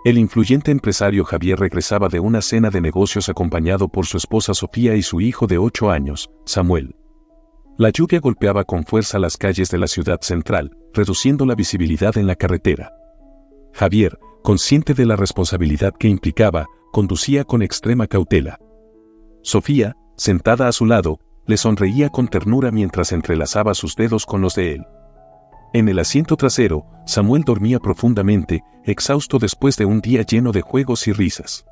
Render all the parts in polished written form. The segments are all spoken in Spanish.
El influyente empresario Javier regresaba de una cena de negocios acompañado por su esposa Sofía y su hijo de 8 años, Samuel. La lluvia golpeaba con fuerza las calles de la ciudad central, reduciendo la visibilidad en la carretera. Javier, consciente de la responsabilidad que implicaba, conducía con extrema cautela. Sofía, sentada a su lado, le sonreía con ternura mientras entrelazaba sus dedos con los de él. En el asiento trasero, Samuel dormía profundamente, exhausto después de un día lleno de juegos y risas.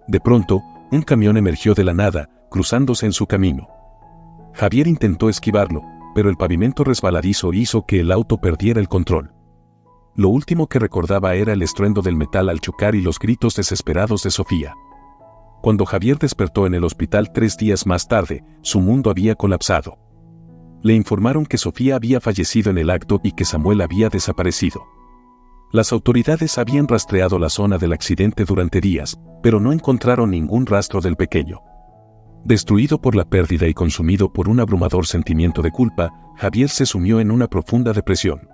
De pronto, un camión emergió de la nada, cruzándose en su camino. Javier intentó esquivarlo, pero el pavimento resbaladizo hizo que el auto perdiera el control. Lo último que recordaba era el estruendo del metal al chocar y los gritos desesperados de Sofía. Cuando Javier despertó en el hospital 3 días más tarde, su mundo había colapsado. Le informaron que Sofía había fallecido en el acto y que Samuel había desaparecido. Las autoridades habían rastreado la zona del accidente durante días, pero no encontraron ningún rastro del pequeño. Destruido por la pérdida y consumido por un abrumador sentimiento de culpa, Javier se sumió en una profunda depresión.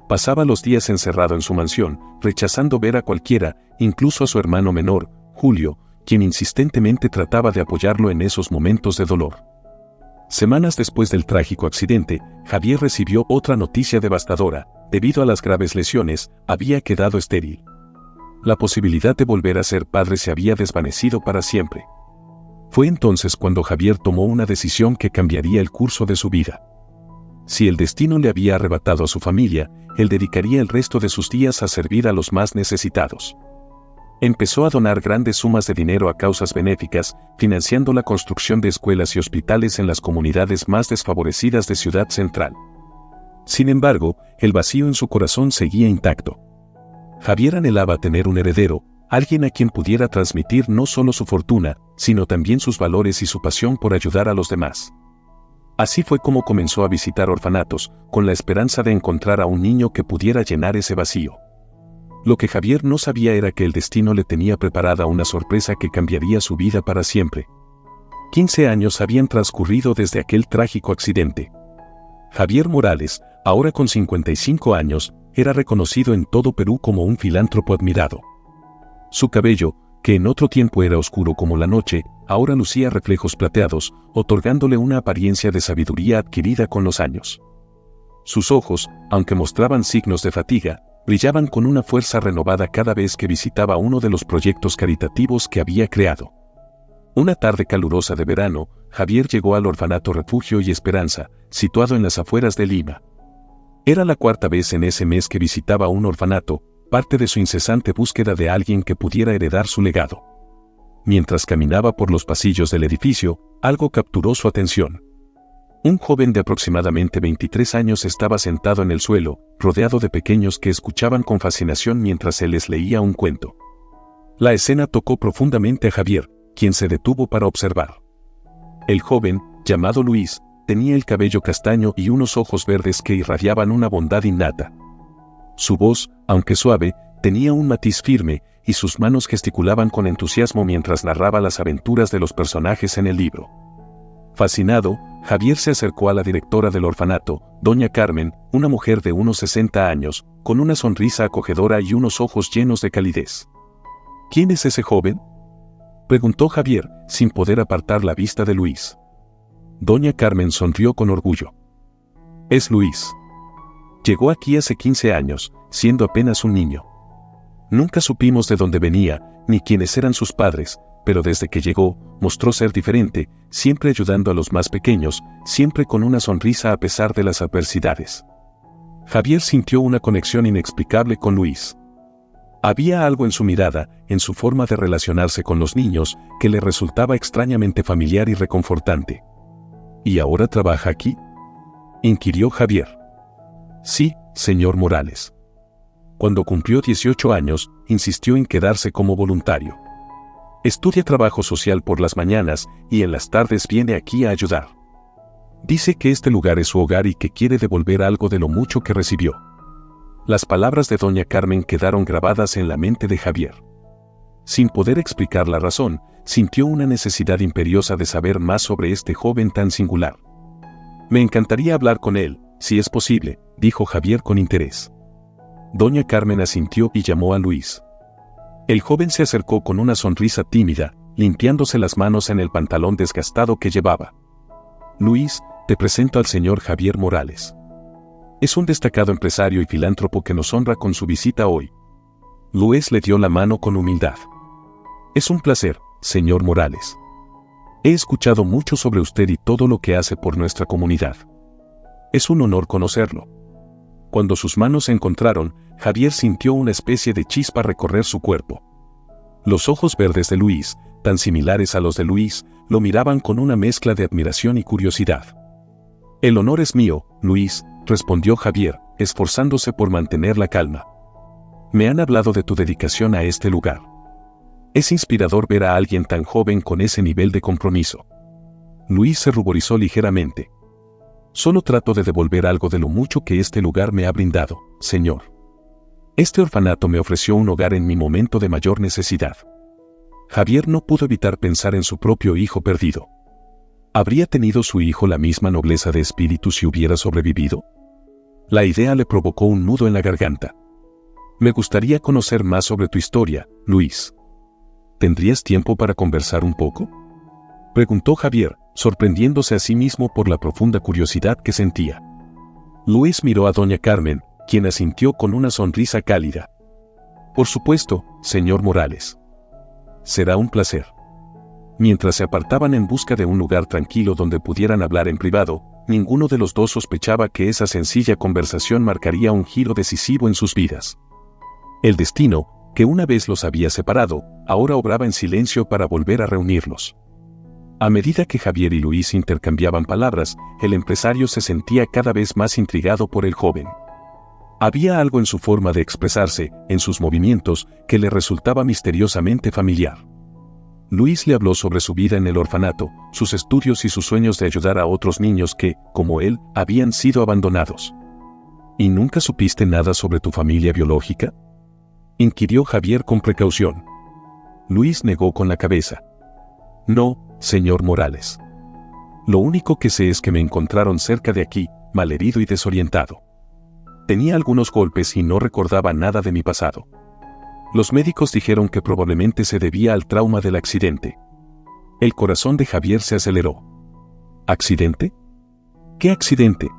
Pasaba los días encerrado en su mansión, rechazando ver a cualquiera, incluso a su hermano menor, Julio, quien insistentemente trataba de apoyarlo en esos momentos de dolor. Semanas después del trágico accidente, Javier recibió otra noticia devastadora. Debido a las graves lesiones, había quedado estéril. La posibilidad de volver a ser padre se había desvanecido para siempre. Fue entonces cuando Javier tomó una decisión que cambiaría el curso de su vida. Si el destino le había arrebatado a su familia, él dedicaría el resto de sus días a servir a los más necesitados. Empezó a donar grandes sumas de dinero a causas benéficas, financiando la construcción de escuelas y hospitales en las comunidades más desfavorecidas de Ciudad Central. Sin embargo, el vacío en su corazón seguía intacto. Javier anhelaba tener un heredero, alguien a quien pudiera transmitir no solo su fortuna, sino también sus valores y su pasión por ayudar a los demás. Así fue como comenzó a visitar orfanatos, con la esperanza de encontrar a un niño que pudiera llenar ese vacío. Lo que Javier no sabía era que el destino le tenía preparada una sorpresa que cambiaría su vida para siempre. 15 años habían transcurrido desde aquel trágico accidente. Javier Morales, ahora con 55 años, era reconocido en todo Perú como un filántropo admirado. Su cabello, que en otro tiempo era oscuro como la noche, ahora lucía reflejos plateados, otorgándole una apariencia de sabiduría adquirida con los años. Sus ojos, aunque mostraban signos de fatiga, brillaban con una fuerza renovada cada vez que visitaba uno de los proyectos caritativos que había creado. Una tarde calurosa de verano, Javier llegó al orfanato Refugio y Esperanza, situado en las afueras de Lima. Era la 4ª vez en ese mes que visitaba un orfanato, parte de su incesante búsqueda de alguien que pudiera heredar su legado. Mientras caminaba por los pasillos del edificio, algo capturó su atención. Un joven de aproximadamente 23 años estaba sentado en el suelo, rodeado de pequeños que escuchaban con fascinación mientras él les leía un cuento. La escena tocó profundamente a Javier, quien se detuvo para observar. El joven, llamado Luis, tenía el cabello castaño y unos ojos verdes que irradiaban una bondad innata. Su voz, aunque suave, tenía un matiz firme, y sus manos gesticulaban con entusiasmo mientras narraba las aventuras de los personajes en el libro. Fascinado, Javier se acercó a la directora del orfanato, doña Carmen, una mujer de unos 60 años, con una sonrisa acogedora y unos ojos llenos de calidez. ¿Quién es ese joven?, preguntó Javier, sin poder apartar la vista de Luis. Doña Carmen sonrió con orgullo. Es Luis. Llegó aquí hace 15 años, siendo apenas un niño. Nunca supimos de dónde venía, ni quiénes eran sus padres, pero desde que llegó, mostró ser diferente, siempre ayudando a los más pequeños, siempre con una sonrisa a pesar de las adversidades. Javier sintió una conexión inexplicable con Luis. Había algo en su mirada, en su forma de relacionarse con los niños, que le resultaba extrañamente familiar y reconfortante. ¿Y ahora trabaja aquí?, inquirió Javier. Sí, señor Morales. Cuando cumplió 18 años, insistió en quedarse como voluntario. Estudia trabajo social por las mañanas y en las tardes viene aquí a ayudar. Dice que este lugar es su hogar y que quiere devolver algo de lo mucho que recibió. Las palabras de doña Carmen quedaron grabadas en la mente de Javier. Sin poder explicar la razón, sintió una necesidad imperiosa de saber más sobre este joven tan singular. Me encantaría hablar con él, si es posible, dijo Javier con interés. Doña Carmen asintió y llamó a Luis. El joven se acercó con una sonrisa tímida, limpiándose las manos en el pantalón desgastado que llevaba. Luis, te presento al señor Javier Morales. Es un destacado empresario y filántropo que nos honra con su visita hoy. Luis le dio la mano con humildad. Es un placer, señor Morales. He escuchado mucho sobre usted y todo lo que hace por nuestra comunidad. Es un honor conocerlo. Cuando sus manos se encontraron, Javier sintió una especie de chispa recorrer su cuerpo. Los ojos verdes de Luis, tan similares a los de Luis, lo miraban con una mezcla de admiración y curiosidad. El honor es mío, Luis, respondió Javier, esforzándose por mantener la calma. Me han hablado de tu dedicación a este lugar. Es inspirador ver a alguien tan joven con ese nivel de compromiso. Luis se ruborizó ligeramente. Solo trato de devolver algo de lo mucho que este lugar me ha brindado, señor. Este orfanato me ofreció un hogar en mi momento de mayor necesidad. Javier no pudo evitar pensar en su propio hijo perdido. ¿Habría tenido su hijo la misma nobleza de espíritu si hubiera sobrevivido? La idea le provocó un nudo en la garganta. Me gustaría conocer más sobre tu historia, Luis. ¿Tendrías tiempo para conversar un poco?, preguntó Javier, sorprendiéndose a sí mismo por la profunda curiosidad que sentía. Luis miró a doña Carmen, quien asintió con una sonrisa cálida. Por supuesto, señor Morales. Será un placer. Mientras se apartaban en busca de un lugar tranquilo donde pudieran hablar en privado, ninguno de los dos sospechaba que esa sencilla conversación marcaría un giro decisivo en sus vidas. El destino, que una vez los había separado, ahora obraba en silencio para volver a reunirlos. A medida que Javier y Luis intercambiaban palabras, el empresario se sentía cada vez más intrigado por el joven. Había algo en su forma de expresarse, en sus movimientos, que le resultaba misteriosamente familiar. Luis le habló sobre su vida en el orfanato, sus estudios y sus sueños de ayudar a otros niños que, como él, habían sido abandonados. ¿Y nunca supiste nada sobre tu familia biológica?, inquirió Javier con precaución. Luis negó con la cabeza. No, señor Morales. Lo único que sé es que me encontraron cerca de aquí, malherido y desorientado. Tenía algunos golpes y no recordaba nada de mi pasado. Los médicos dijeron que probablemente se debía al trauma del accidente. El corazón de Javier se aceleró. ¿Accidente? ¿Qué accidente?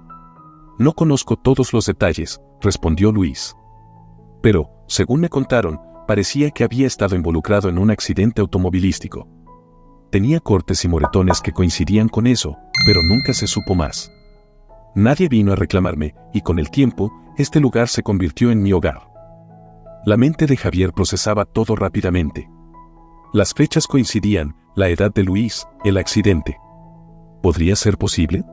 No conozco todos los detalles, respondió Luis. Pero, según me contaron, parecía que había estado involucrado en un accidente automovilístico. Tenía cortes y moretones que coincidían con eso, pero nunca se supo más. Nadie vino a reclamarme, y con el tiempo, este lugar se convirtió en mi hogar. La mente de Javier procesaba todo rápidamente. Las fechas coincidían, la edad de Luis, el accidente. ¿Podría ser posible?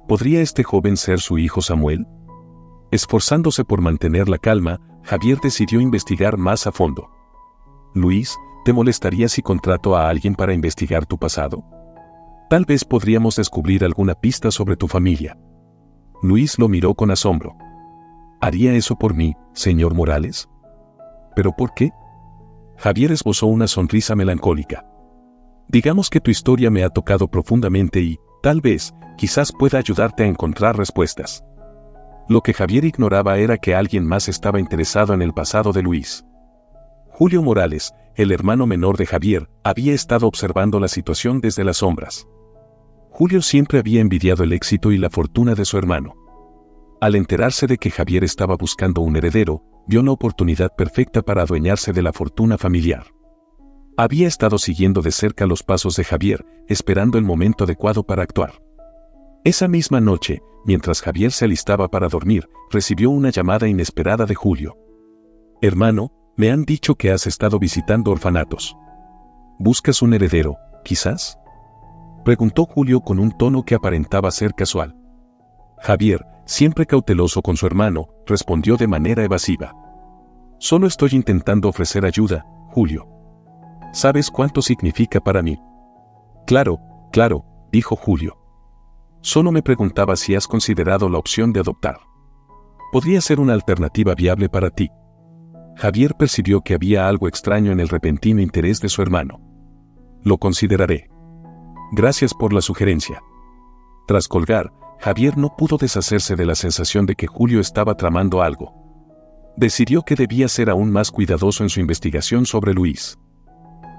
¿Podría este joven ser su hijo Samuel? Esforzándose por mantener la calma, Javier decidió investigar más a fondo. Luis, ¿te molestaría si contrato a alguien para investigar tu pasado? Tal vez podríamos descubrir alguna pista sobre tu familia. Luis lo miró con asombro. ¿Haría eso por mí, señor Morales? ¿Pero por qué? Javier esbozó una sonrisa melancólica. Digamos que tu historia me ha tocado profundamente y, tal vez, quizás pueda ayudarte a encontrar respuestas. Lo que Javier ignoraba era que alguien más estaba interesado en el pasado de Luis. Julio Morales, el hermano menor de Javier, había estado observando la situación desde las sombras. Julio siempre había envidiado el éxito y la fortuna de su hermano. Al enterarse de que Javier estaba buscando un heredero, vio la oportunidad perfecta para adueñarse de la fortuna familiar. Había estado siguiendo de cerca los pasos de Javier, esperando el momento adecuado para actuar. Esa misma noche, mientras Javier se alistaba para dormir, recibió una llamada inesperada de Julio. «Hermano, me han dicho que has estado visitando orfanatos. ¿Buscas un heredero, quizás?», preguntó Julio con un tono que aparentaba ser casual. Javier, siempre cauteloso con su hermano, respondió de manera evasiva. «Solo estoy intentando ofrecer ayuda, Julio. ¿Sabes cuánto significa para mí?». «Claro, dijo Julio. Solo me preguntaba si has considerado la opción de adoptar. Podría ser una alternativa viable para ti». Javier percibió que había algo extraño en el repentino interés de su hermano. «Lo consideraré. Gracias por la sugerencia». Tras colgar, Javier no pudo deshacerse de la sensación de que Julio estaba tramando algo. Decidió que debía ser aún más cuidadoso en su investigación sobre Luis.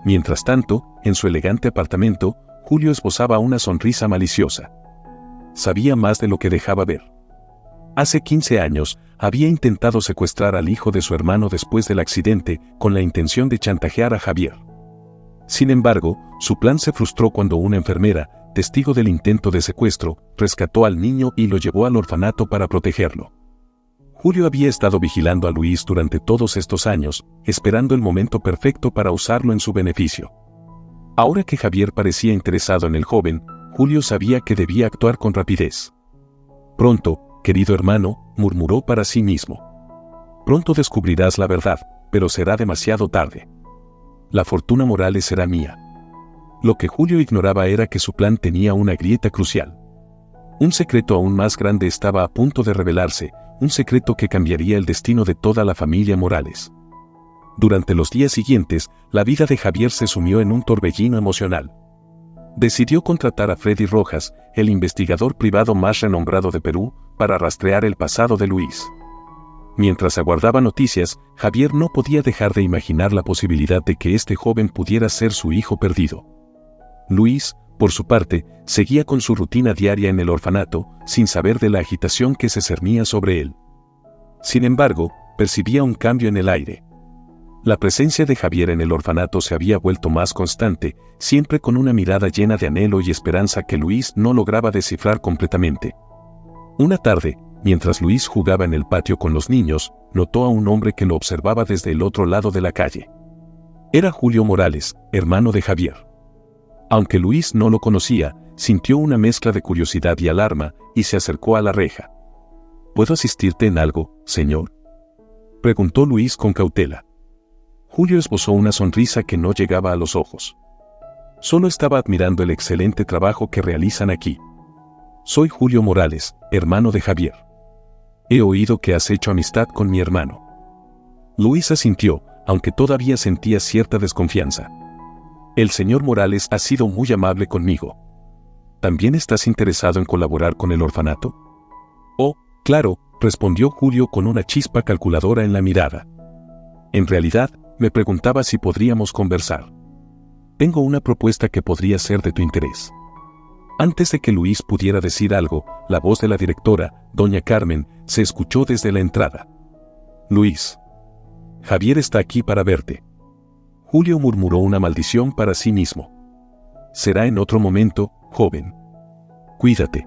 Mientras tanto, en su elegante apartamento, Julio esbozaba una sonrisa maliciosa. Sabía más de lo que dejaba ver. Hace 15 años, había intentado secuestrar al hijo de su hermano después del accidente, con la intención de chantajear a Javier. Sin embargo, su plan se frustró cuando una enfermera, testigo del intento de secuestro, rescató al niño y lo llevó al orfanato para protegerlo. Julio había estado vigilando a Luis durante todos estos años, esperando el momento perfecto para usarlo en su beneficio. Ahora que Javier parecía interesado en el joven, Julio sabía que debía actuar con rapidez. Pronto, querido hermano, murmuró para sí mismo. Pronto descubrirás la verdad, pero será demasiado tarde. La fortuna Morales será mía. Lo que Julio ignoraba era que su plan tenía una grieta crucial. Un secreto aún más grande estaba a punto de revelarse, un secreto que cambiaría el destino de toda la familia Morales. Durante los días siguientes, la vida de Javier se sumió en un torbellino emocional. Decidió contratar a Freddy Rojas, el investigador privado más renombrado de Perú, para rastrear el pasado de Luis. Mientras aguardaba noticias, Javier no podía dejar de imaginar la posibilidad de que este joven pudiera ser su hijo perdido. Luis, por su parte, seguía con su rutina diaria en el orfanato, sin saber de la agitación que se cernía sobre él. Sin embargo, percibía un cambio en el aire. La presencia de Javier en el orfanato se había vuelto más constante, siempre con una mirada llena de anhelo y esperanza que Luis no lograba descifrar completamente. Una tarde, mientras Luis jugaba en el patio con los niños, notó a un hombre que lo observaba desde el otro lado de la calle. Era Julio Morales, hermano de Javier. Aunque Luis no lo conocía, sintió una mezcla de curiosidad y alarma, y se acercó a la reja. ¿Puedo asistirte en algo, señor?, preguntó Luis con cautela. Julio esbozó una sonrisa que no llegaba a los ojos. Solo estaba admirando el excelente trabajo que realizan aquí. Soy Julio Morales, hermano de Javier. He oído que has hecho amistad con mi hermano. Luis asintió, aunque todavía sentía cierta desconfianza. El señor Morales ha sido muy amable conmigo. ¿También estás interesado en colaborar con el orfanato? Oh, claro, respondió Julio con una chispa calculadora en la mirada. En realidad, me preguntaba si podríamos conversar. Tengo una propuesta que podría ser de tu interés. Antes de que Luis pudiera decir algo, la voz de la directora, doña Carmen, se escuchó desde la entrada. Luis. Javier está aquí para verte. Julio murmuró una maldición para sí mismo. Será en otro momento, joven. Cuídate.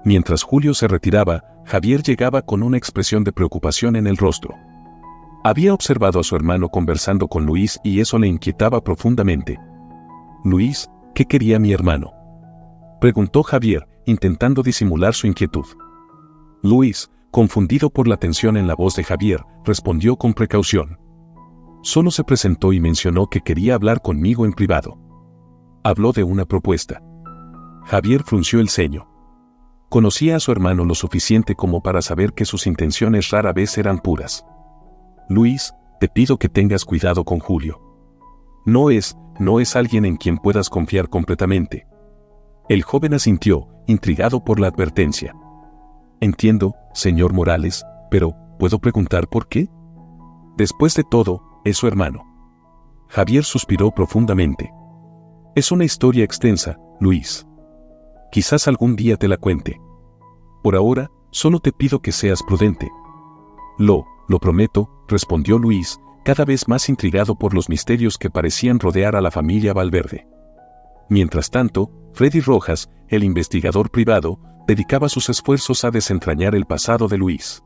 Mientras Julio se retiraba, Javier llegaba con una expresión de preocupación en el rostro. Había observado a su hermano conversando con Luis y eso le inquietaba profundamente. Luis, ¿qué quería mi hermano?, preguntó Javier, intentando disimular su inquietud. Luis, confundido por la tensión en la voz de Javier, respondió con precaución. Solo se presentó y mencionó que quería hablar conmigo en privado. Habló de una propuesta. Javier frunció el ceño. Conocía a su hermano lo suficiente como para saber que sus intenciones rara vez eran puras. Luis, te pido que tengas cuidado con Julio. No es alguien en quien puedas confiar completamente. El joven asintió, intrigado por la advertencia. Entiendo, señor Morales, pero, ¿puedo preguntar por qué? Después de todo, es su hermano. Javier suspiró profundamente. Es una historia extensa, Luis. Quizás algún día te la cuente. Por ahora, solo te pido que seas prudente. Lo prometo, respondió Luis, cada vez más intrigado por los misterios que parecían rodear a la familia Valverde. Mientras tanto, Freddy Rojas, el investigador privado, dedicaba sus esfuerzos a desentrañar el pasado de Luis.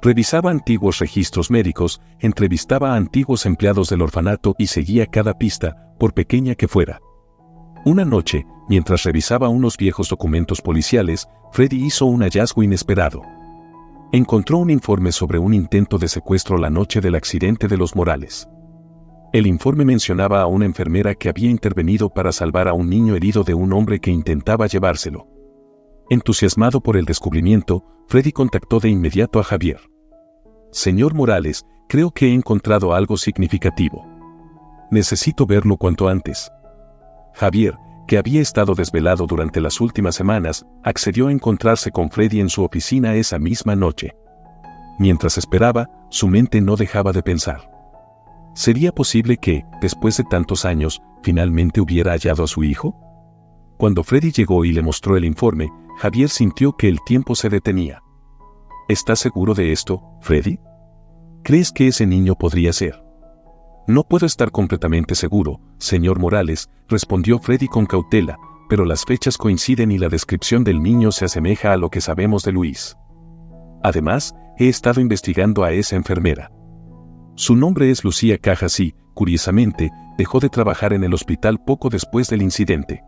Revisaba antiguos registros médicos, entrevistaba a antiguos empleados del orfanato y seguía cada pista, por pequeña que fuera. Una noche, mientras revisaba unos viejos documentos policiales, Freddy hizo un hallazgo inesperado. Encontró un informe sobre un intento de secuestro la noche del accidente de los Morales. El informe mencionaba a una enfermera que había intervenido para salvar a un niño herido de un hombre que intentaba llevárselo. Entusiasmado por el descubrimiento, Freddy contactó de inmediato a Javier. Señor Morales, creo que he encontrado algo significativo. Necesito verlo cuanto antes. Javier, que había estado desvelado durante las últimas semanas, accedió a encontrarse con Freddy en su oficina esa misma noche. Mientras esperaba, su mente no dejaba de pensar. ¿Sería posible que, después de tantos años, finalmente hubiera hallado a su hijo? Cuando Freddy llegó y le mostró el informe, Javier sintió que el tiempo se detenía. ¿Estás seguro de esto, Freddy? ¿Crees que ese niño podría ser? No puedo estar completamente seguro, señor Morales, respondió Freddy con cautela, pero las fechas coinciden y la descripción del niño se asemeja a lo que sabemos de Luis. Además, he estado investigando a esa enfermera. Su nombre es Lucía Cajas y, curiosamente, dejó de trabajar en el hospital poco después del incidente.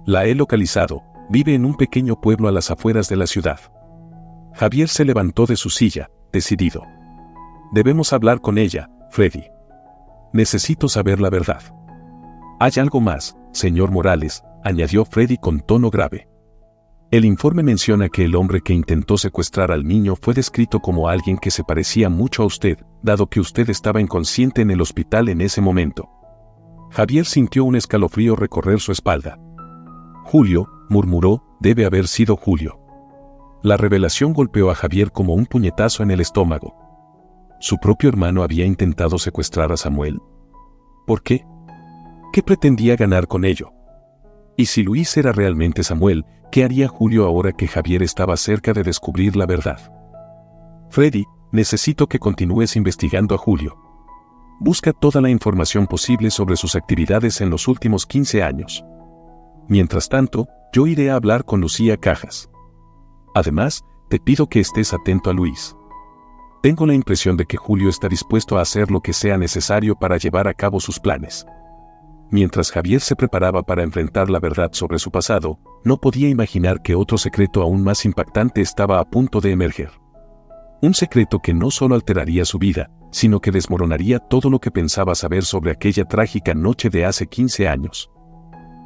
La he localizado, vive en un pequeño pueblo a las afueras de la ciudad. Javier se levantó de su silla, decidido. Debemos hablar con ella, Freddy. Necesito saber la verdad. Hay algo más, señor Morales, añadió Freddy con tono grave. El informe menciona que el hombre que intentó secuestrar al niño fue descrito como alguien que se parecía mucho a usted, dado que usted estaba inconsciente en el hospital en ese momento. Javier sintió un escalofrío recorrer su espalda. Julio, murmuró, debe haber sido Julio. La revelación golpeó a Javier como un puñetazo en el estómago. ¿Su propio hermano había intentado secuestrar a Samuel? ¿Por qué? ¿Qué pretendía ganar con ello? Y si Luis era realmente Samuel, ¿qué haría Julio ahora que Javier estaba cerca de descubrir la verdad? Freddy, necesito que continúes investigando a Julio. Busca toda la información posible sobre sus actividades en los últimos 15 años. Mientras tanto, yo iré a hablar con Lucía Cajas. Además, te pido que estés atento a Luis. Tengo la impresión de que Julio está dispuesto a hacer lo que sea necesario para llevar a cabo sus planes. Mientras Javier se preparaba para enfrentar la verdad sobre su pasado, no podía imaginar que otro secreto aún más impactante estaba a punto de emerger. Un secreto que no solo alteraría su vida, sino que desmoronaría todo lo que pensaba saber sobre aquella trágica noche de hace 15 años.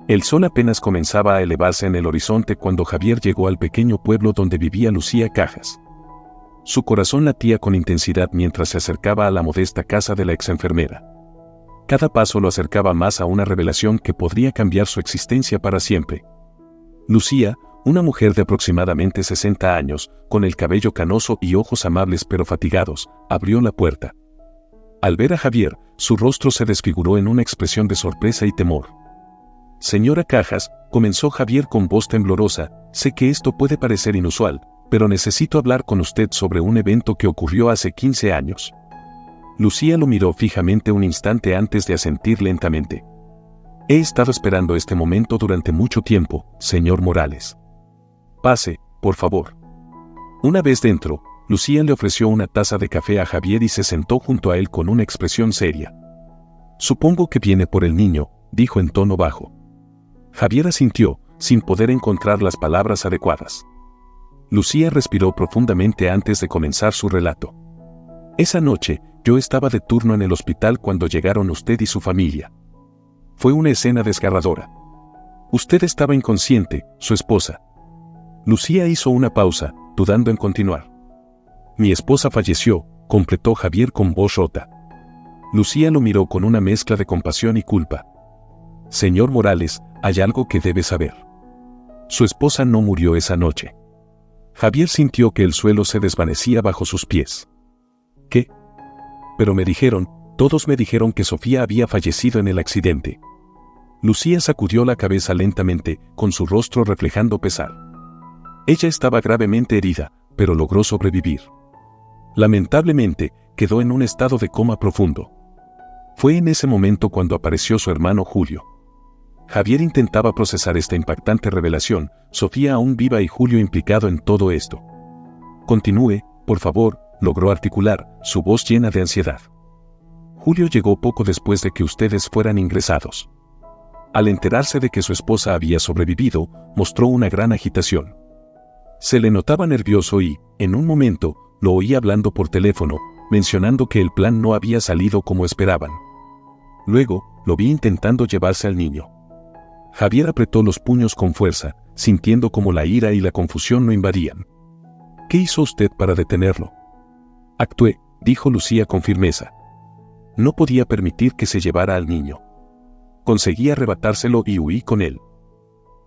El sol apenas comenzaba a elevarse en el horizonte cuando Javier llegó al pequeño pueblo donde vivía Lucía Cajas. Su corazón latía con intensidad mientras se acercaba a la modesta casa de la exenfermera. Cada paso lo acercaba más a una revelación que podría cambiar su existencia para siempre. Lucía, una mujer de aproximadamente 60 años, con el cabello canoso y ojos amables pero fatigados, abrió la puerta. Al ver a Javier, su rostro se desfiguró en una expresión de sorpresa y temor. Señora Cajas, comenzó Javier con voz temblorosa, sé que esto puede parecer inusual, pero necesito hablar con usted sobre un evento que ocurrió hace 15 años. Lucía lo miró fijamente un instante antes de asentir lentamente. He estado esperando este momento durante mucho tiempo, señor Morales. Pase, por favor. Una vez dentro, Lucía le ofreció una taza de café a Javier y se sentó junto a él con una expresión seria. Supongo que viene por el niño, dijo en tono bajo. Javier asintió, sin poder encontrar las palabras adecuadas. Lucía respiró profundamente antes de comenzar su relato. Esa noche, yo estaba de turno en el hospital cuando llegaron usted y su familia. Fue una escena desgarradora. Usted estaba inconsciente, su esposa. Lucía hizo una pausa, dudando en continuar. Mi esposa falleció, completó Javier con voz rota. Lucía lo miró con una mezcla de compasión y culpa. Señor Morales, hay algo que debe saber. Su esposa no murió esa noche. Javier sintió que el suelo se desvanecía bajo sus pies. ¿Qué? Pero todos me dijeron que Sofía había fallecido en el accidente. Lucía sacudió la cabeza lentamente, con su rostro reflejando pesar. Ella estaba gravemente herida, pero logró sobrevivir. Lamentablemente, quedó en un estado de coma profundo. Fue en ese momento cuando apareció su hermano Julio. Javier intentaba procesar esta impactante revelación, Sofía aún viva y Julio implicado en todo esto. Continúe, por favor, logró articular, su voz llena de ansiedad. Julio llegó poco después de que ustedes fueran ingresados. Al enterarse de que su esposa había sobrevivido, mostró una gran agitación. Se le notaba nervioso y, en un momento, lo oí hablando por teléfono, mencionando que el plan no había salido como esperaban. Luego, lo vi intentando llevarse al niño. Javier apretó los puños con fuerza, sintiendo como la ira y la confusión lo invadían. ¿Qué hizo usted para detenerlo? Actué, dijo Lucía con firmeza. No podía permitir que se llevara al niño. Conseguí arrebatárselo y huí con él.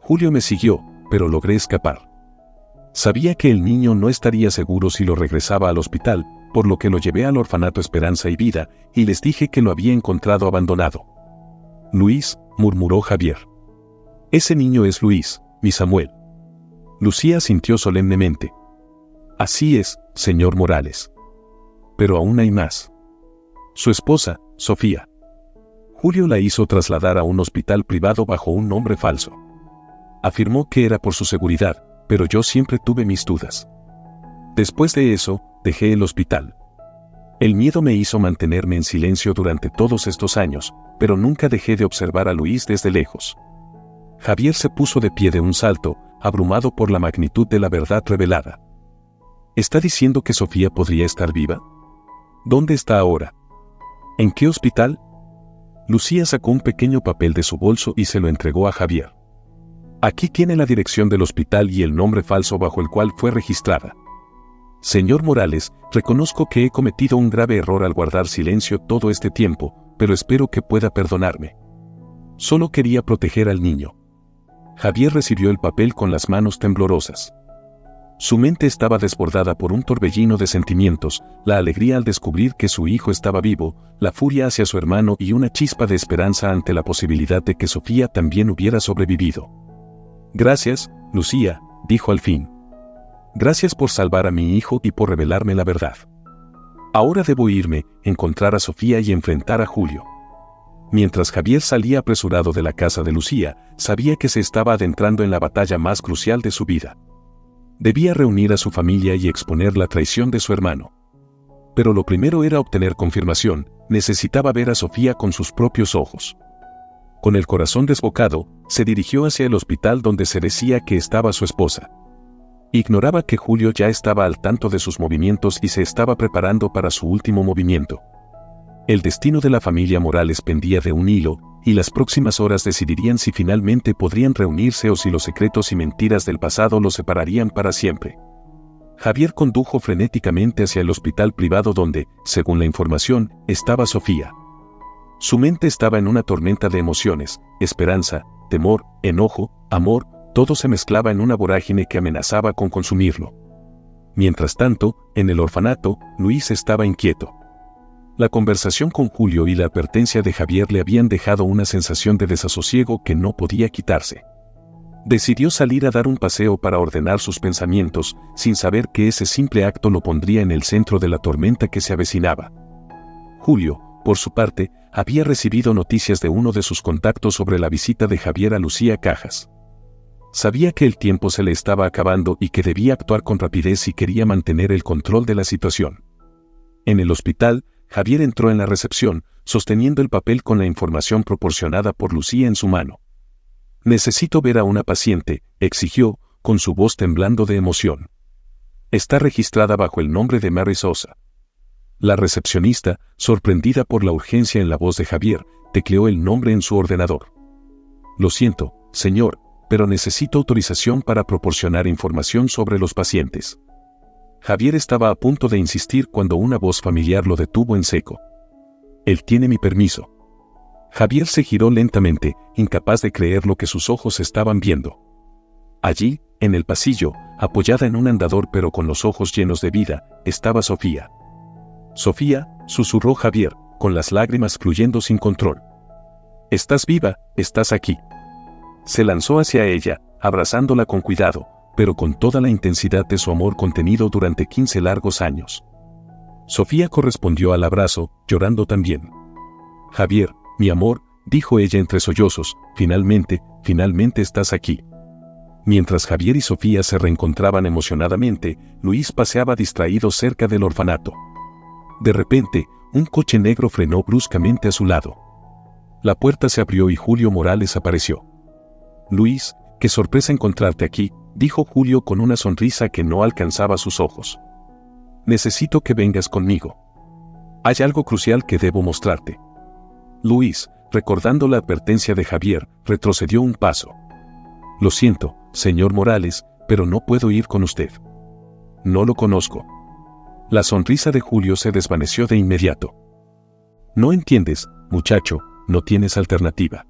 Julio me siguió, pero logré escapar. Sabía que el niño no estaría seguro si lo regresaba al hospital, por lo que lo llevé al orfanato Esperanza y Vida, y les dije que lo había encontrado abandonado. Luis, murmuró Javier. Ese niño es Luis, mi Samuel. Lucía asintió solemnemente. Así es, señor Morales. Pero aún hay más. Su esposa, Sofía. Julio la hizo trasladar a un hospital privado bajo un nombre falso. Afirmó que era por su seguridad, pero yo siempre tuve mis dudas. Después de eso, dejé el hospital. El miedo me hizo mantenerme en silencio durante todos estos años, pero nunca dejé de observar a Luis desde lejos. Javier se puso de pie de un salto, abrumado por la magnitud de la verdad revelada. ¿Está diciendo que Sofía podría estar viva? ¿Dónde está ahora? ¿En qué hospital? Lucía sacó un pequeño papel de su bolso y se lo entregó a Javier. Aquí tiene la dirección del hospital y el nombre falso bajo el cual fue registrada. Señor Morales, reconozco que he cometido un grave error al guardar silencio todo este tiempo, pero espero que pueda perdonarme. Solo quería proteger al niño. Javier recibió el papel con las manos temblorosas. Su mente estaba desbordada por un torbellino de sentimientos, la alegría al descubrir que su hijo estaba vivo, la furia hacia su hermano y una chispa de esperanza ante la posibilidad de que Sofía también hubiera sobrevivido. Gracias, Lucía, dijo al fin. Gracias por salvar a mi hijo y por revelarme la verdad. Ahora debo irme, encontrar a Sofía y enfrentar a Julio. Mientras Javier salía apresurado de la casa de Lucía, sabía que se estaba adentrando en la batalla más crucial de su vida. Debía reunir a su familia y exponer la traición de su hermano. Pero lo primero era obtener confirmación, necesitaba ver a Sofía con sus propios ojos. Con el corazón desbocado, se dirigió hacia el hospital donde se decía que estaba su esposa. Ignoraba que Julio ya estaba al tanto de sus movimientos y se estaba preparando para su último movimiento. El destino de la familia Morales pendía de un hilo, y las próximas horas decidirían si finalmente podrían reunirse o si los secretos y mentiras del pasado los separarían para siempre. Javier condujo frenéticamente hacia el hospital privado donde, según la información, estaba Sofía. Su mente estaba en una tormenta de emociones, esperanza, temor, enojo, amor, todo se mezclaba en una vorágine que amenazaba con consumirlo. Mientras tanto, en el orfanato, Luis estaba inquieto. La conversación con Julio y la advertencia de Javier le habían dejado una sensación de desasosiego que no podía quitarse. Decidió salir a dar un paseo para ordenar sus pensamientos, sin saber que ese simple acto lo pondría en el centro de la tormenta que se avecinaba. Julio, por su parte, había recibido noticias de uno de sus contactos sobre la visita de Javier a Lucía Cajas. Sabía que el tiempo se le estaba acabando y que debía actuar con rapidez si quería mantener el control de la situación. En el hospital, Javier entró en la recepción, sosteniendo el papel con la información proporcionada por Lucía en su mano. «Necesito ver a una paciente», exigió, con su voz temblando de emoción. «Está registrada bajo el nombre de Mary Sosa». La recepcionista, sorprendida por la urgencia en la voz de Javier, tecleó el nombre en su ordenador. «Lo siento, señor, pero necesito autorización para proporcionar información sobre los pacientes». Javier estaba a punto de insistir cuando una voz familiar lo detuvo en seco. «Él tiene mi permiso». Javier se giró lentamente, incapaz de creer lo que sus ojos estaban viendo. Allí, en el pasillo, apoyada en un andador pero con los ojos llenos de vida, estaba Sofía. «Sofía», susurró Javier, con las lágrimas fluyendo sin control. «Estás viva, estás aquí». Se lanzó hacia ella, abrazándola con cuidado, pero con toda la intensidad de su amor contenido durante 15 largos años. Sofía correspondió al abrazo, llorando también. «Javier, mi amor», dijo ella entre sollozos, finalmente estás aquí». Mientras Javier y Sofía se reencontraban emocionadamente, Luis paseaba distraído cerca del orfanato. De repente, un coche negro frenó bruscamente a su lado. La puerta se abrió y Julio Morales apareció. «Luis, qué sorpresa encontrarte aquí», dijo Julio con una sonrisa que no alcanzaba sus ojos. «Necesito que vengas conmigo. Hay algo crucial que debo mostrarte». Luis, recordando la advertencia de Javier, retrocedió un paso. «Lo siento, señor Morales, pero no puedo ir con usted. No lo conozco». La sonrisa de Julio se desvaneció de inmediato. «No entiendes, muchacho, no tienes alternativa».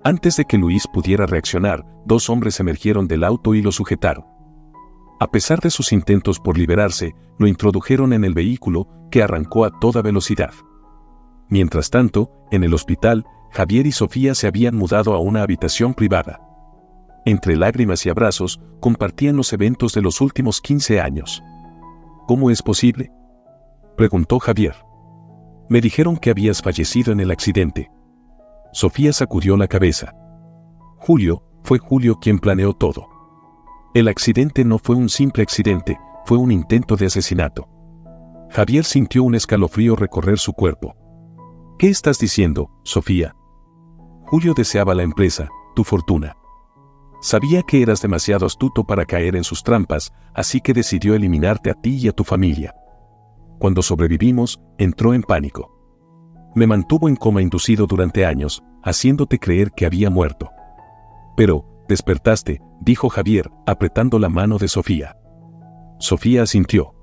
Antes de que Luis pudiera reaccionar, dos hombres emergieron del auto y lo sujetaron. A pesar de sus intentos por liberarse, lo introdujeron en el vehículo, que arrancó a toda velocidad. Mientras tanto, en el hospital, Javier y Sofía se habían mudado a una habitación privada. Entre lágrimas y abrazos, compartían los eventos de los últimos 15 años. ¿Cómo es posible?, preguntó Javier. Me dijeron que habías fallecido en el accidente. Sofía sacudió la cabeza. Fue Julio quien planeó todo. El accidente no fue un simple accidente, fue un intento de asesinato. Javier sintió un escalofrío recorrer su cuerpo. ¿Qué estás diciendo, Sofía? Julio deseaba la empresa, tu fortuna. Sabía que eras demasiado astuto para caer en sus trampas, así que decidió eliminarte a ti y a tu familia. Cuando sobrevivimos, entró en pánico. Me mantuvo en coma inducido durante años, haciéndote creer que había muerto. Pero, despertaste, dijo Javier, apretando la mano de Sofía. Sofía asintió.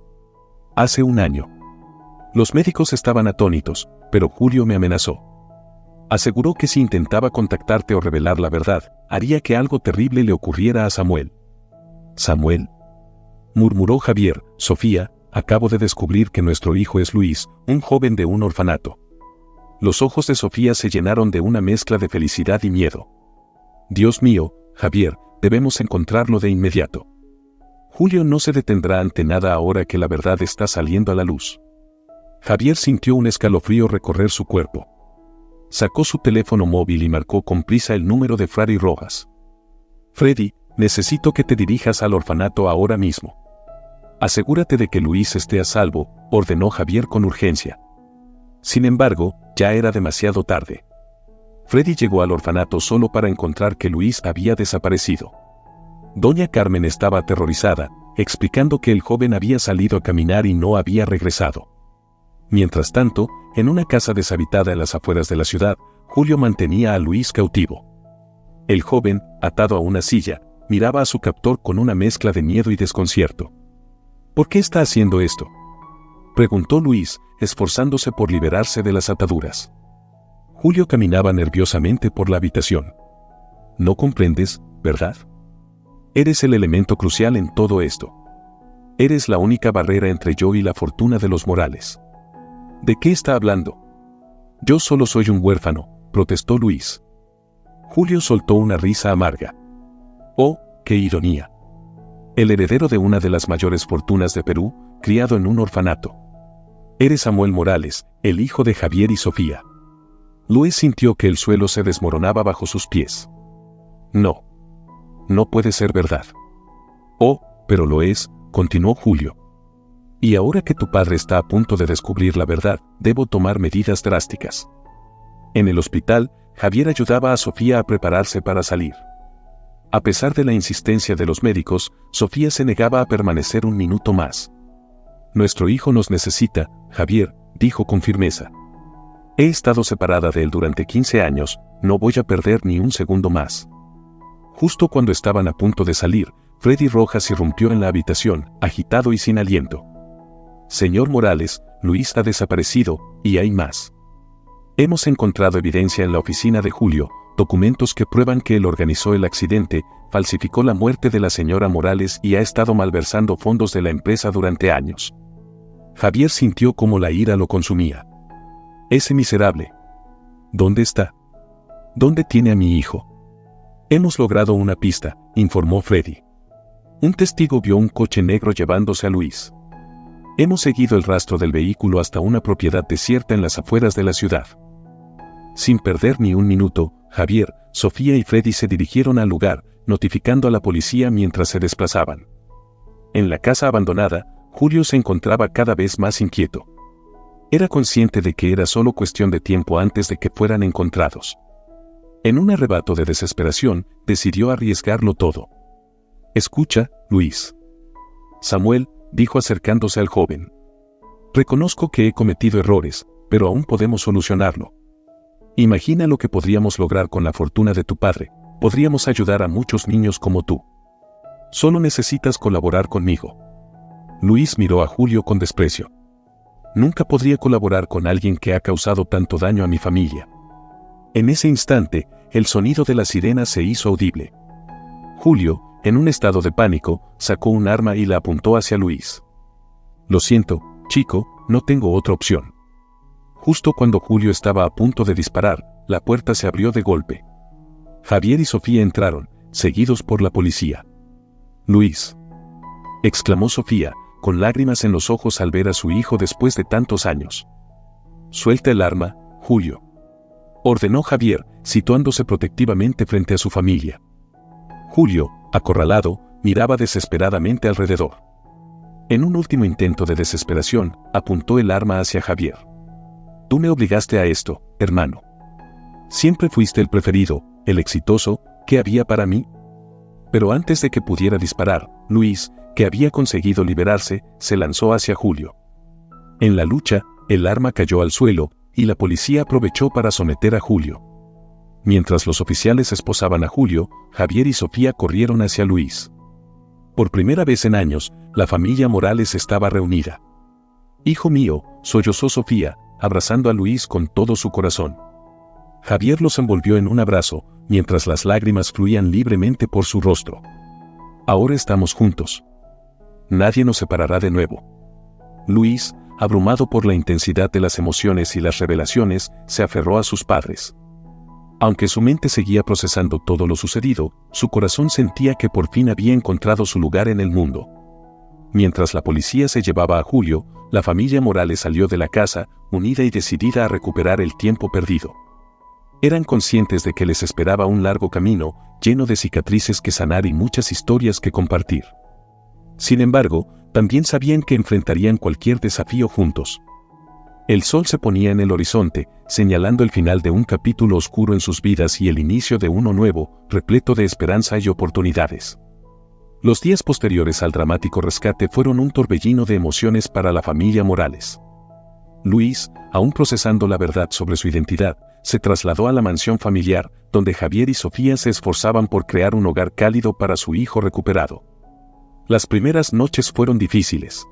Hace un año. Los médicos estaban atónitos, pero Julio me amenazó. Aseguró que si intentaba contactarte o revelar la verdad, haría que algo terrible le ocurriera a Samuel. ¿Samuel?, murmuró Javier. Sofía, acabo de descubrir que nuestro hijo es Luis, un joven de un orfanato. Los ojos de Sofía se llenaron de una mezcla de felicidad y miedo. Dios mío, Javier, debemos encontrarlo de inmediato. Julio no se detendrá ante nada ahora que la verdad está saliendo a la luz. Javier sintió un escalofrío recorrer su cuerpo. Sacó su teléfono móvil y marcó con prisa el número de Freddy Rojas. Freddy, necesito que te dirijas al orfanato ahora mismo. Asegúrate de que Luis esté a salvo, ordenó Javier con urgencia. Sin embargo, ya era demasiado tarde. Freddy llegó al orfanato solo para encontrar que Luis había desaparecido. Doña Carmen estaba aterrorizada, explicando que el joven había salido a caminar y no había regresado. Mientras tanto, en una casa deshabitada en las afueras de la ciudad, Julio mantenía a Luis cautivo. El joven, atado a una silla, miraba a su captor con una mezcla de miedo y desconcierto. ¿Por qué está haciendo esto?, preguntó Luis, esforzándose por liberarse de las ataduras. Julio caminaba nerviosamente por la habitación. No comprendes, ¿verdad? Eres el elemento crucial en todo esto. Eres la única barrera entre yo y la fortuna de los Morales. ¿De qué está hablando? Yo solo soy un huérfano, protestó Luis. Julio soltó una risa amarga. Oh, qué ironía. El heredero de una de las mayores fortunas de Perú, criado en un orfanato. Eres Samuel Morales, el hijo de Javier y Sofía. Luis sintió que el suelo se desmoronaba bajo sus pies. No. No puede ser verdad. Oh, pero lo es, continuó Julio. Y ahora que tu padre está a punto de descubrir la verdad, debo tomar medidas drásticas. En el hospital, Javier ayudaba a Sofía a prepararse para salir. A pesar de la insistencia de los médicos, Sofía se negaba a permanecer un minuto más. Nuestro hijo nos necesita, Javier, dijo con firmeza. He estado separada de él durante 15 años, no voy a perder ni un segundo más. Justo cuando estaban a punto de salir, Freddy Rojas irrumpió en la habitación, agitado y sin aliento. Señor Morales, Luis ha desaparecido, y hay más. Hemos encontrado evidencia en la oficina de Julio, documentos que prueban que él organizó el accidente, falsificó la muerte de la señora Morales y ha estado malversando fondos de la empresa durante años. Javier sintió cómo la ira lo consumía. Ese miserable. ¿Dónde está? ¿Dónde tiene a mi hijo? Hemos logrado una pista, informó Freddy. Un testigo vio un coche negro llevándose a Luis. Hemos seguido el rastro del vehículo hasta una propiedad desierta en las afueras de la ciudad. Sin perder ni un minuto, Javier, Sofía y Freddy se dirigieron al lugar, notificando a la policía mientras se desplazaban. En la casa abandonada, Julio se encontraba cada vez más inquieto. Era consciente de que era solo cuestión de tiempo antes de que fueran encontrados. En un arrebato de desesperación, decidió arriesgarlo todo. Escucha, Luis. Samuel, dijo acercándose al joven. Reconozco que he cometido errores, pero aún podemos solucionarlo. Imagina lo que podríamos lograr con la fortuna de tu padre. Podríamos ayudar a muchos niños como tú. Solo necesitas colaborar conmigo. Luis miró a Julio con desprecio. Nunca podría colaborar con alguien que ha causado tanto daño a mi familia. En ese instante, el sonido de la sirena se hizo audible. Julio, en un estado de pánico, sacó un arma y la apuntó hacia Luis. Lo siento, chico, no tengo otra opción. Justo cuando Julio estaba a punto de disparar, la puerta se abrió de golpe. Javier y Sofía entraron, seguidos por la policía. «Luis», exclamó Sofía, con lágrimas en los ojos al ver a su hijo después de tantos años. «Suelta el arma, Julio», ordenó Javier, situándose protectivamente frente a su familia. Julio, acorralado, miraba desesperadamente alrededor. En un último intento de desesperación, apuntó el arma hacia Javier. «Tú me obligaste a esto, hermano. Siempre fuiste el preferido, el exitoso, ¿qué había para mí?». Pero antes de que pudiera disparar, Luis, que había conseguido liberarse, se lanzó hacia Julio. En la lucha, el arma cayó al suelo, y la policía aprovechó para someter a Julio. Mientras los oficiales esposaban a Julio, Javier y Sofía corrieron hacia Luis. Por primera vez en años, la familia Morales estaba reunida. «Hijo mío», sollozó Sofía, abrazando a Luis con todo su corazón. Javier los envolvió en un abrazo, mientras las lágrimas fluían libremente por su rostro. «Ahora estamos juntos. Nadie nos separará de nuevo». Luis, abrumado por la intensidad de las emociones y las revelaciones, se aferró a sus padres. Aunque su mente seguía procesando todo lo sucedido, su corazón sentía que por fin había encontrado su lugar en el mundo. Mientras la policía se llevaba a Julio, la familia Morales salió de la casa, unida y decidida a recuperar el tiempo perdido. Eran conscientes de que les esperaba un largo camino, lleno de cicatrices que sanar y muchas historias que compartir. Sin embargo, también sabían que enfrentarían cualquier desafío juntos. El sol se ponía en el horizonte, señalando el final de un capítulo oscuro en sus vidas y el inicio de uno nuevo, repleto de esperanza y oportunidades. Los días posteriores al dramático rescate fueron un torbellino de emociones para la familia Morales. Luis, aún procesando la verdad sobre su identidad, se trasladó a la mansión familiar, donde Javier y Sofía se esforzaban por crear un hogar cálido para su hijo recuperado. Las primeras noches fueron difíciles.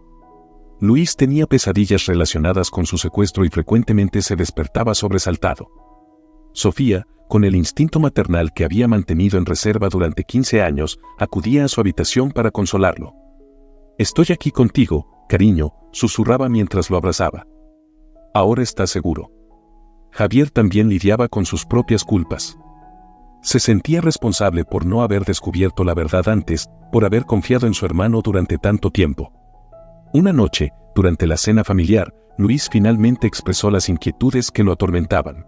Luis tenía pesadillas relacionadas con su secuestro y frecuentemente se despertaba sobresaltado. Sofía, con el instinto maternal que había mantenido en reserva durante 15 años, acudía a su habitación para consolarlo. «Estoy aquí contigo, cariño», susurraba mientras lo abrazaba. «Ahora estás seguro». Javier también lidiaba con sus propias culpas. Se sentía responsable por no haber descubierto la verdad antes, por haber confiado en su hermano durante tanto tiempo. Una noche, durante la cena familiar, Luis finalmente expresó las inquietudes que lo atormentaban.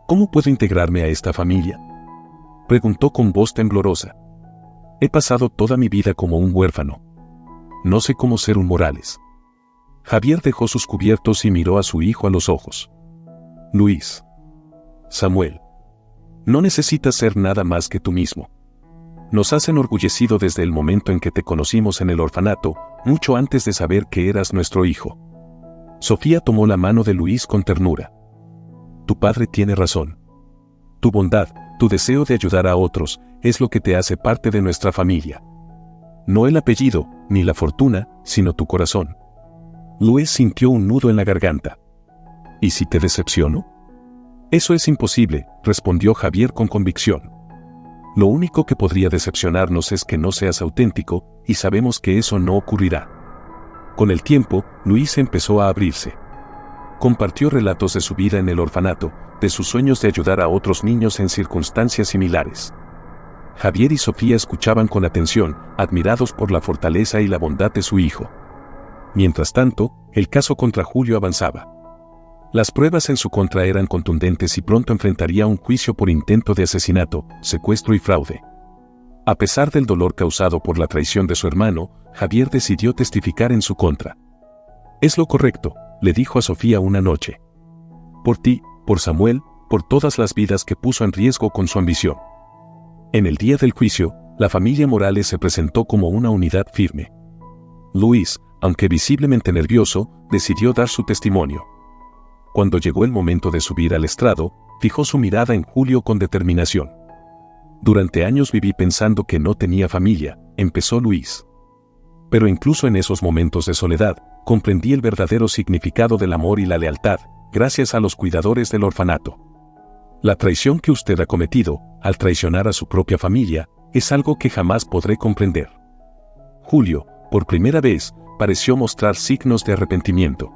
«¿Cómo puedo integrarme a esta familia?», preguntó con voz temblorosa. «He pasado toda mi vida como un huérfano. No sé cómo ser un Morales». Javier dejó sus cubiertos y miró a su hijo a los ojos. «Luis. Samuel. No necesitas ser nada más que tú mismo. Nos has enorgullecido desde el momento en que te conocimos en el orfanato, mucho antes de saber que eras nuestro hijo». Sofía tomó la mano de Luis con ternura. «Tu padre tiene razón. Tu bondad, tu deseo de ayudar a otros, es lo que te hace parte de nuestra familia. No el apellido, ni la fortuna, sino tu corazón». Luis sintió un nudo en la garganta. «¿Y si te decepciono?». «Eso es imposible», respondió Javier con convicción. «Lo único que podría decepcionarnos es que no seas auténtico, y sabemos que eso no ocurrirá». Con el tiempo, Luis empezó a abrirse. Compartió relatos de su vida en el orfanato, de sus sueños de ayudar a otros niños en circunstancias similares. Javier y Sofía escuchaban con atención, admirados por la fortaleza y la bondad de su hijo. Mientras tanto, el caso contra Julio avanzaba. Las pruebas en su contra eran contundentes y pronto enfrentaría un juicio por intento de asesinato, secuestro y fraude. A pesar del dolor causado por la traición de su hermano, Javier decidió testificar en su contra. «Es lo correcto», le dijo a Sofía una noche. «Por ti, por Samuel, por todas las vidas que puso en riesgo con su ambición». En el día del juicio, la familia Morales se presentó como una unidad firme. Luis, aunque visiblemente nervioso, decidió dar su testimonio. Cuando llegó el momento de subir al estrado, fijó su mirada en Julio con determinación. «Durante años viví pensando que no tenía familia», empezó Luis. «Pero incluso en esos momentos de soledad, comprendí el verdadero significado del amor y la lealtad, gracias a los cuidadores del orfanato. La traición que usted ha cometido, al traicionar a su propia familia, Es algo que jamás podré comprender. Julio, por primera vez, pareció mostrar signos de arrepentimiento.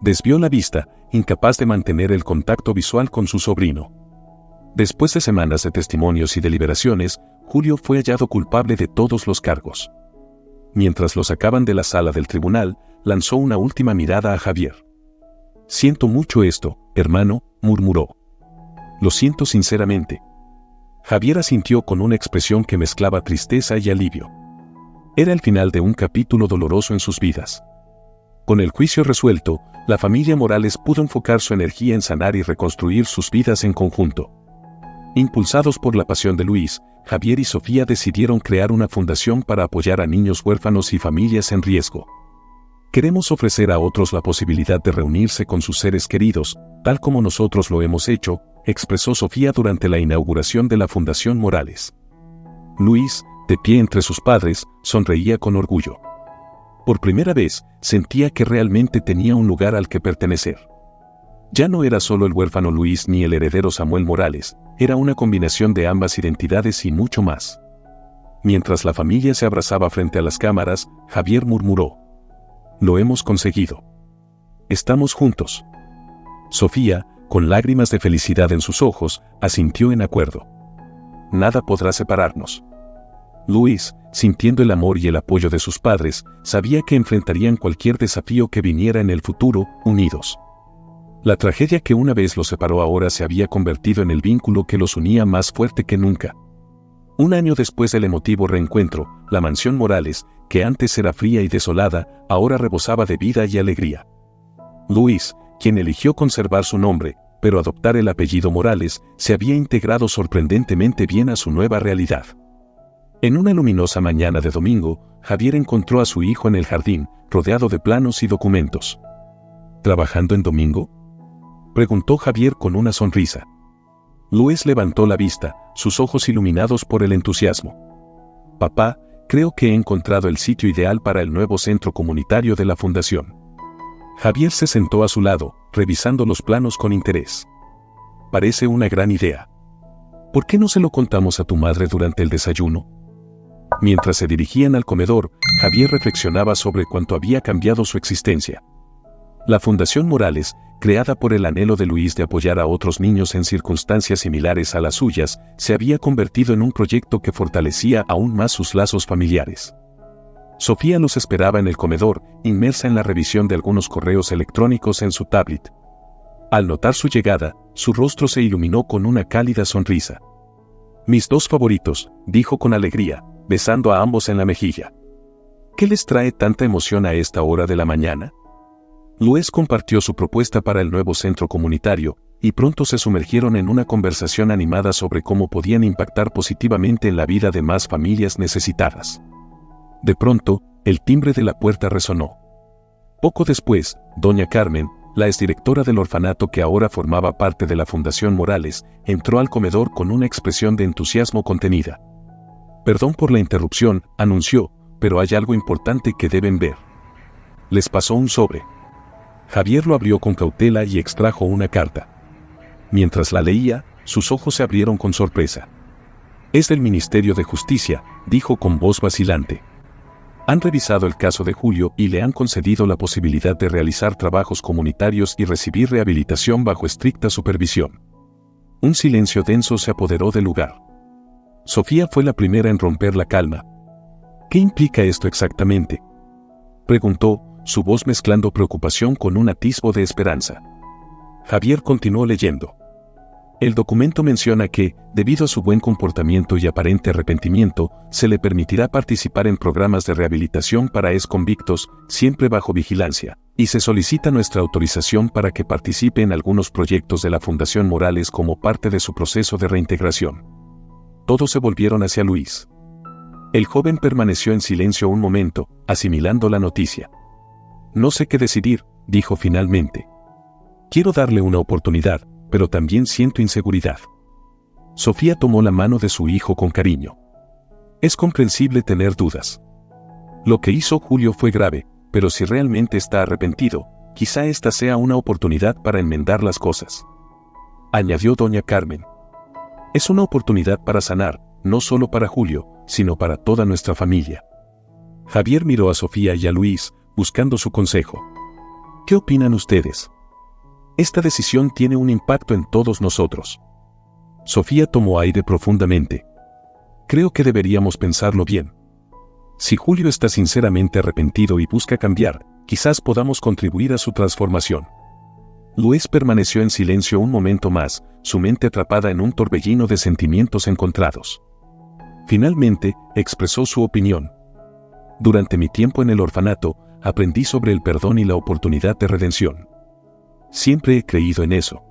Desvió la vista, incapaz de mantener el contacto visual con su sobrino. Después de semanas de testimonios y deliberaciones, Julio fue hallado culpable de todos los cargos. Mientras lo sacaban de la sala del tribunal, lanzó una última mirada a Javier. «Siento mucho esto, hermano», murmuró. «Lo siento sinceramente». Javier asintió con una expresión que mezclaba tristeza y alivio. Era el final de un capítulo doloroso en sus vidas. Con el juicio resuelto, la familia Morales pudo enfocar su energía en sanar y reconstruir sus vidas en conjunto. Impulsados por la pasión de Luis, Javier y Sofía decidieron crear una fundación para apoyar a niños huérfanos y familias en riesgo. Queremos ofrecer a otros la posibilidad de reunirse con sus seres queridos, tal como nosotros lo hemos hecho, expresó Sofía durante la inauguración de la Fundación Morales. Luis, de pie entre sus padres, sonreía con orgullo. Por primera vez, sentía que realmente tenía un lugar al que pertenecer. Ya no era solo el huérfano Luis ni el heredero Samuel Morales, era una combinación de ambas identidades y mucho más. Mientras la familia se abrazaba frente a las cámaras, Javier murmuró: «Lo hemos conseguido. Estamos juntos». Sofía, con lágrimas de felicidad en sus ojos, asintió en acuerdo. «Nada podrá separarnos». Luis, sintiendo el amor y el apoyo de sus padres, sabía que enfrentarían cualquier desafío que viniera en el futuro, unidos. La tragedia que una vez los separó ahora se había convertido en el vínculo que los unía más fuerte que nunca. Un año después del emotivo reencuentro, la mansión Morales, que antes era fría y desolada, ahora rebosaba de vida y alegría. Luis, quien eligió conservar su nombre, pero adoptar el apellido Morales, se había integrado sorprendentemente bien a su nueva realidad. En una luminosa mañana de domingo, Javier encontró a su hijo en el jardín, rodeado de planos y documentos. ¿Trabajando en domingo?, preguntó Javier con una sonrisa. Luis levantó la vista, sus ojos iluminados por el entusiasmo. «Papá, creo que he encontrado el sitio ideal para el nuevo centro comunitario de la fundación». Javier se sentó a su lado, revisando los planos con interés. «Parece una gran idea. ¿Por qué no se lo contamos a tu madre durante el desayuno?». Mientras se dirigían al comedor, Javier reflexionaba sobre cuánto había cambiado su existencia. La Fundación Morales, creada por el anhelo de Luis de apoyar a otros niños en circunstancias similares a las suyas, se había convertido en un proyecto que fortalecía aún más sus lazos familiares. Sofía los esperaba en el comedor, inmersa en la revisión de algunos correos electrónicos en su tablet. Al notar su llegada, su rostro se iluminó con una cálida sonrisa. «Mis dos favoritos», dijo con alegría, besando a ambos en la mejilla. «¿Qué les trae tanta emoción a esta hora de la mañana?». Luis compartió su propuesta para el nuevo centro comunitario, y pronto se sumergieron en una conversación animada sobre cómo podían impactar positivamente en la vida de más familias necesitadas. De pronto, el timbre de la puerta resonó. Poco después, doña Carmen, la exdirectora del orfanato que ahora formaba parte de la Fundación Morales, entró al comedor con una expresión de entusiasmo contenida. «Perdón por la interrupción», anunció, «pero hay algo importante que deben ver». Les pasó un sobre. Javier lo abrió con cautela y extrajo una carta. Mientras la leía, sus ojos se abrieron con sorpresa. «Es del Ministerio de Justicia», dijo con voz vacilante. «Han revisado el caso de Julio y le han concedido la posibilidad de realizar trabajos comunitarios y recibir rehabilitación bajo estricta supervisión». Un silencio denso se apoderó del lugar. Sofía fue la primera en romper la calma. «¿Qué implica esto exactamente?», preguntó, su voz mezclando preocupación con un atisbo de esperanza. Javier continuó leyendo. El documento menciona que, debido a su buen comportamiento y aparente arrepentimiento, se le permitirá participar en programas de rehabilitación para exconvictos, siempre bajo vigilancia, y se solicita nuestra autorización para que participe en algunos proyectos de la Fundación Morales como parte de su proceso de reintegración. Todos se volvieron hacia Luis. El joven permaneció en silencio un momento, asimilando la noticia. «No sé qué decidir», dijo finalmente. «Quiero darle una oportunidad, pero también siento inseguridad». Sofía tomó la mano de su hijo con cariño. «Es comprensible tener dudas. Lo que hizo Julio fue grave, pero si realmente está arrepentido, quizá esta sea una oportunidad para enmendar las cosas», añadió doña Carmen. «Es una oportunidad para sanar», no solo para Julio, sino para toda nuestra familia. Javier miró a Sofía y a Luis, buscando su consejo. ¿Qué opinan ustedes? Esta decisión tiene un impacto en todos nosotros. Sofía tomó aire profundamente. Creo que deberíamos pensarlo bien. Si Julio está sinceramente arrepentido y busca cambiar, quizás podamos contribuir a su transformación. Luis permaneció en silencio un momento más, su mente atrapada en un torbellino de sentimientos encontrados. Finalmente, expresó su opinión. Durante mi tiempo en el orfanato, aprendí sobre el perdón y la oportunidad de redención. Siempre he creído en eso.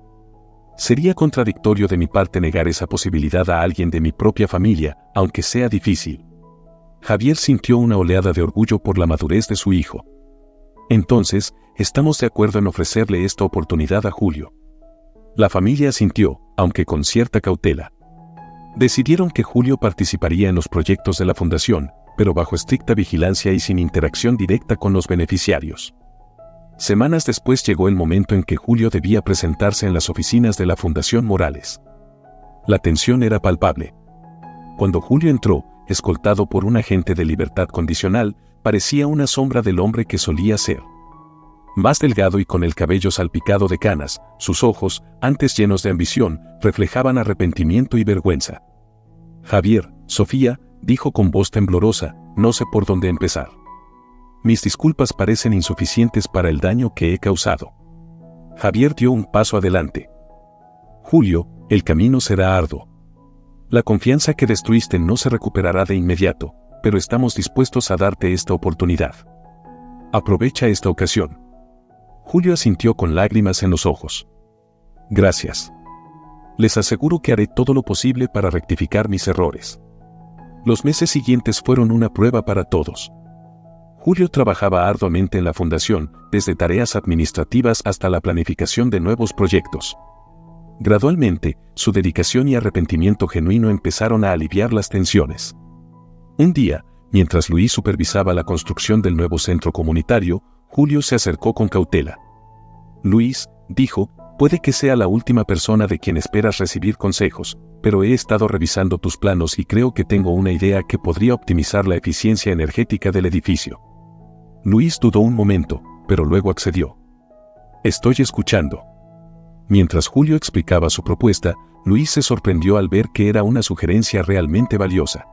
Sería contradictorio de mi parte negar esa posibilidad a alguien de mi propia familia, aunque sea difícil. Javier sintió una oleada de orgullo por la madurez de su hijo. Entonces, estamos de acuerdo en ofrecerle esta oportunidad a Julio. La familia asintió, aunque con cierta cautela. Decidieron que Julio participaría en los proyectos de la fundación, pero bajo estricta vigilancia y sin interacción directa con los beneficiarios. Semanas después llegó el momento en que Julio debía presentarse en las oficinas de la Fundación Morales. La tensión era palpable. Cuando Julio entró, escoltado por un agente de libertad condicional, parecía una sombra del hombre que solía ser. Más delgado y con el cabello salpicado de canas, sus ojos, antes llenos de ambición, reflejaban arrepentimiento y vergüenza. Javier, Sofía, dijo con voz temblorosa, no sé por dónde empezar. Mis disculpas parecen insuficientes para el daño que he causado. Javier dio un paso adelante. Julio, el camino será arduo. La confianza que destruiste no se recuperará de inmediato, pero estamos dispuestos a darte esta oportunidad. Aprovecha esta ocasión. Julio asintió con lágrimas en los ojos. Gracias. Les aseguro que haré todo lo posible para rectificar mis errores. Los meses siguientes fueron una prueba para todos. Julio trabajaba arduamente en la fundación, desde tareas administrativas hasta la planificación de nuevos proyectos. Gradualmente, su dedicación y arrepentimiento genuino empezaron a aliviar las tensiones. Un día, mientras Luis supervisaba la construcción del nuevo centro comunitario, Julio se acercó con cautela. Luis, dijo, puede que sea la última persona de quien esperas recibir consejos, pero he estado revisando tus planos y creo que tengo una idea que podría optimizar la eficiencia energética del edificio. Luis dudó un momento, pero luego accedió. Estoy escuchando. Mientras Julio explicaba su propuesta, Luis se sorprendió al ver que era una sugerencia realmente valiosa.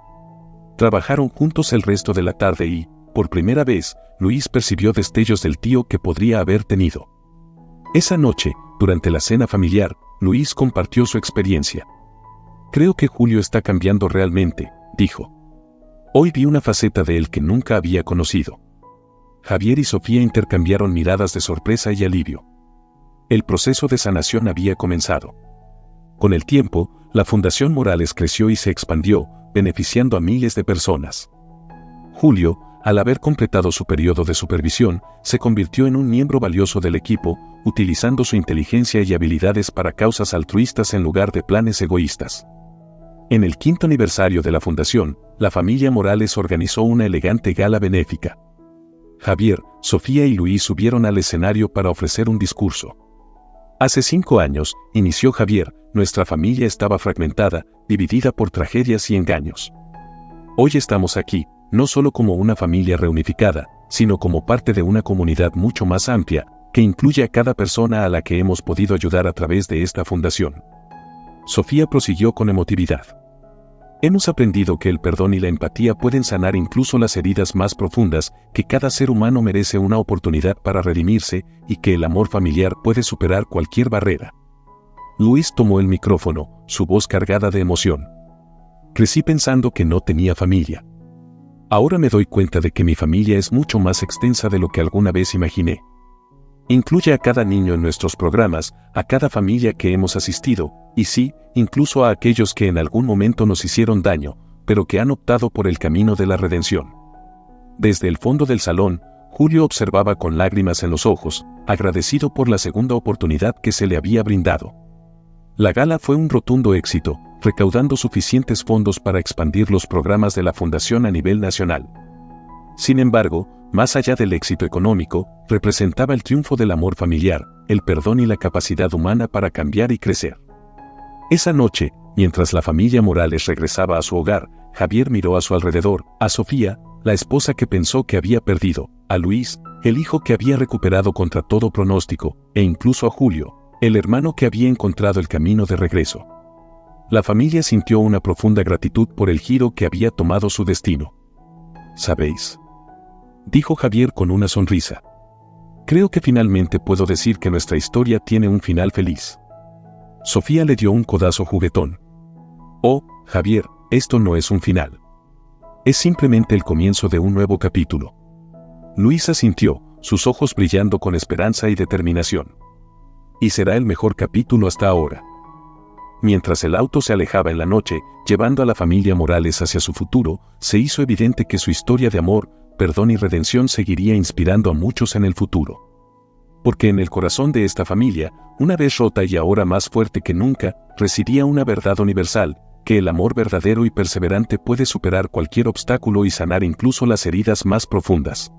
Trabajaron juntos el resto de la tarde y, por primera vez, Luis percibió destellos del tío que podría haber tenido. Esa noche, durante la cena familiar, Luis compartió su experiencia. Creo que Julio está cambiando realmente, dijo. Hoy vi una faceta de él que nunca había conocido. Javier y Sofía intercambiaron miradas de sorpresa y alivio. El proceso de sanación había comenzado. Con el tiempo, la Fundación Morales creció y se expandió, beneficiando a miles de personas. Julio, al haber completado su periodo de supervisión, se convirtió en un miembro valioso del equipo, utilizando su inteligencia y habilidades para causas altruistas en lugar de planes egoístas. En el 5º aniversario de la fundación, la familia Morales organizó una elegante gala benéfica. Javier, Sofía y Luis subieron al escenario para ofrecer un discurso. Hace 5 años, inició Javier, nuestra familia estaba fragmentada, dividida por tragedias y engaños. Hoy estamos aquí, no solo como una familia reunificada, sino como parte de una comunidad mucho más amplia, que incluye a cada persona a la que hemos podido ayudar a través de esta fundación. Sofía prosiguió con emotividad. Hemos aprendido que el perdón y la empatía pueden sanar incluso las heridas más profundas, que cada ser humano merece una oportunidad para redimirse y que el amor familiar puede superar cualquier barrera. Luis tomó el micrófono, su voz cargada de emoción. Crecí pensando que no tenía familia. Ahora me doy cuenta de que mi familia es mucho más extensa de lo que alguna vez imaginé. Incluye a cada niño en nuestros programas, a cada familia que hemos asistido, y sí, incluso a aquellos que en algún momento nos hicieron daño, pero que han optado por el camino de la redención. Desde el fondo del salón, Julio observaba con lágrimas en los ojos, agradecido por la segunda oportunidad que se le había brindado. La gala fue un rotundo éxito, recaudando suficientes fondos para expandir los programas de la Fundación a nivel nacional. Sin embargo, más allá del éxito económico, representaba el triunfo del amor familiar, el perdón y la capacidad humana para cambiar y crecer. Esa noche, Mientras la familia Morales regresaba a su hogar, Javier miró a su alrededor, a Sofía, la esposa que pensó que había perdido, a Luis, el hijo que había recuperado contra todo pronóstico, e incluso a Julio, el hermano que había encontrado el camino de regreso. La familia sintió una profunda gratitud por el giro que había tomado su destino. ¿Sabéis?, dijo Javier con una sonrisa. Creo que finalmente puedo decir que nuestra historia tiene un final feliz. Sofía le dio un codazo juguetón. Oh, Javier, esto no es un final. Es simplemente el comienzo de un nuevo capítulo. Luis asintió, sus ojos brillando con esperanza y determinación. Y será el mejor capítulo hasta ahora. Mientras el auto se alejaba en la noche, llevando a la familia Morales hacia su futuro, se hizo evidente que su historia de amor, perdón y redención seguiría inspirando a muchos en el futuro. Porque en el corazón de esta familia, una vez rota y ahora más fuerte que nunca, residía una verdad universal, que el amor verdadero y perseverante puede superar cualquier obstáculo y sanar incluso las heridas más profundas.